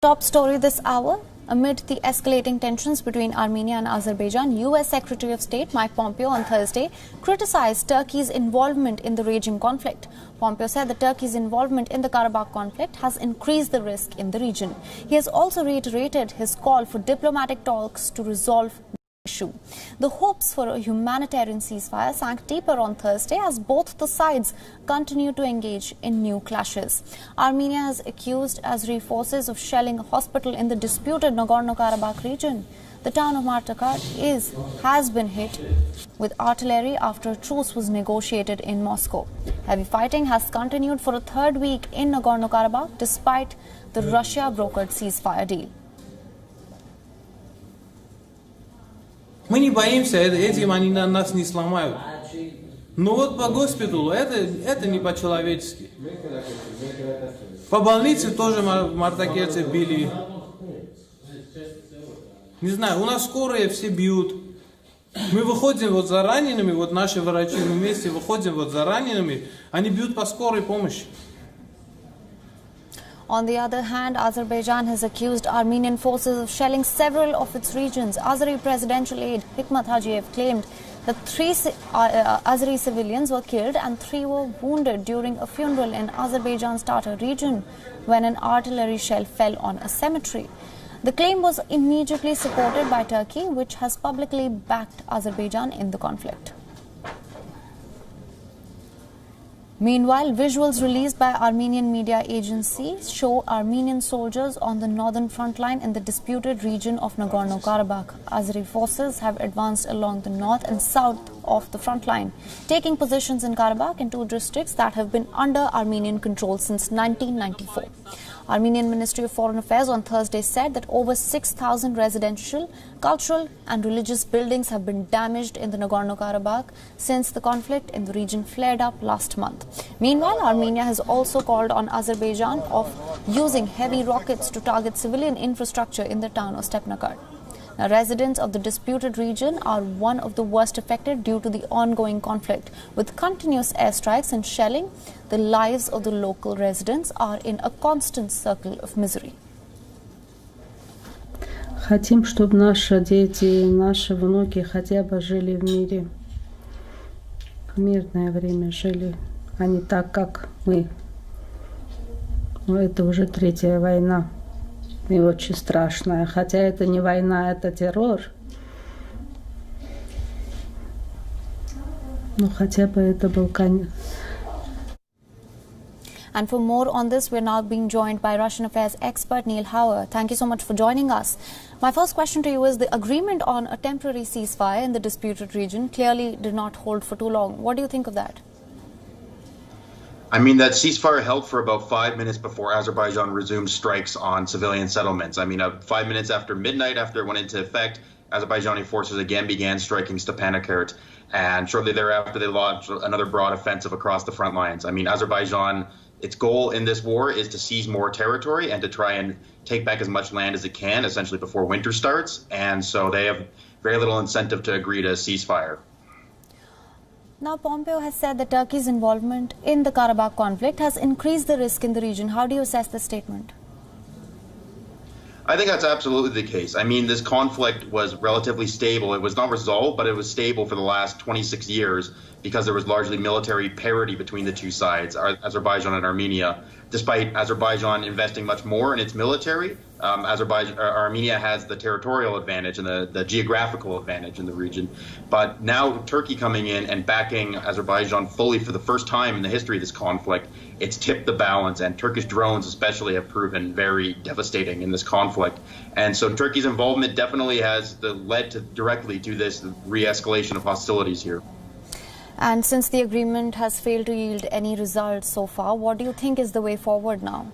Top story this hour. Amid the escalating tensions between Armenia and Azerbaijan, U.S. Secretary of State Mike Pompeo on Thursday criticized Turkey's involvement in the raging conflict. Pompeo said that Turkey's involvement in the Karabakh conflict has increased the risk in the region. He has also reiterated his call for diplomatic talks to resolve the issue. The hopes for a humanitarian ceasefire sank deeper on Thursday as both the sides continue to engage in new clashes. Armenia has accused Azeri forces of shelling a hospital in the disputed Nagorno-Karabakh region. The town of Martakar has been hit with artillery after a truce was negotiated in Moscow. Heavy fighting has continued for a third week in Nagorno-Karabakh despite the Russia-brokered ceasefire deal. Мы не боимся, этим они нас не сломают. Но вот по госпиталю это не по-человечески. По больнице тоже мартакерцы били. Не знаю, у нас скорые все бьют. Мы выходим вот за ранеными, вот наши врачи, мы вместе выходим вот за ранеными, они бьют по скорой помощи. On the other hand, Azerbaijan has accused Armenian forces of shelling several of its regions. Azeri presidential aide Hikmat Hajiyev claimed that 3 Azeri civilians were killed and 3 were wounded during a funeral in Azerbaijan's Tatar region when an artillery shell fell on a cemetery. The claim was immediately supported by Turkey, which has publicly backed Azerbaijan in the conflict. Meanwhile, visuals released by Armenian media agencies show Armenian soldiers on the northern front line in the disputed region of Nagorno-Karabakh. Azeri forces have advanced along the north and south of the front line, taking positions in Karabakh in 2 districts that have been under Armenian control since 1994. Armenian Ministry of Foreign Affairs on Thursday said that over 6,000 residential, cultural and religious buildings have been damaged in the Nagorno-Karabakh since the conflict in the region flared up last month. Meanwhile, Armenia has also called on Azerbaijan of using heavy rockets to target civilian infrastructure in the town of Stepnakert. Now, residents of the disputed region are one of the worst affected due to the ongoing conflict. With continuous airstrikes and shelling, the lives of the local residents are in a constant circle of misery. Хотим, чтобы наши дети и наши внуки хотя бы жили в мире. В мирное время жили, а не так, как мы. Но это уже 3-я война. И очень страшная. Хотя это не война, это террор. Но хотя бы это был конец. And for more on this, we're now being joined by Russian affairs expert Neil Hauer. Thank you so much for joining us. My first question to you is the agreement on a temporary ceasefire in the disputed region clearly did not hold for too long. What do you think of that? I mean, that ceasefire held for about 5 minutes before Azerbaijan resumed strikes on civilian settlements. I mean, 5 minutes after midnight, after it went into effect, Azerbaijani forces again began striking Stepanakert, and shortly thereafter they launched another broad offensive across the front lines. I mean, Azerbaijan, its goal in this war is to seize more territory and to try and take back as much land as it can, essentially before winter starts, and so they have very little incentive to agree to a ceasefire. Now, Pompeo has said that Turkey's involvement in the Karabakh conflict has increased the risk in the region. How do you assess this statement? I think that's absolutely the case. I mean, this conflict was relatively stable. It was not resolved, but it was stable for the last 26 years because there was largely military parity between the 2 sides, Azerbaijan and Armenia. Despite Azerbaijan investing much more in its military, Armenia has the territorial advantage and the geographical advantage in the region. But now Turkey coming in and backing Azerbaijan fully for the first time in the history of this conflict, it's tipped the balance, and Turkish drones especially have proven very devastating in this conflict. And so Turkey's involvement definitely has led directly to this re-escalation of hostilities here. And since the agreement has failed to yield any results so far, what do you think is the way forward now?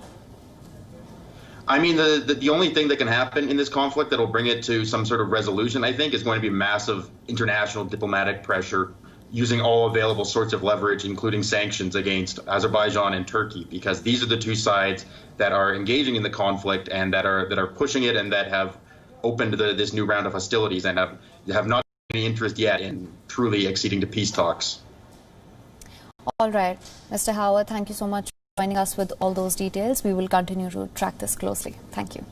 I mean, the only thing that can happen in this conflict that will bring it to some sort of resolution, I think, is going to be massive international diplomatic pressure using all available sorts of leverage, including sanctions against Azerbaijan and Turkey, because these are the 2 sides that are engaging in the conflict and that are pushing it and that have opened this new round of hostilities and have not any interest yet in truly acceding to peace talks. All right, Mr. Howard, thank you so much. joining us with all those details. We will continue to track this closely. Thank you.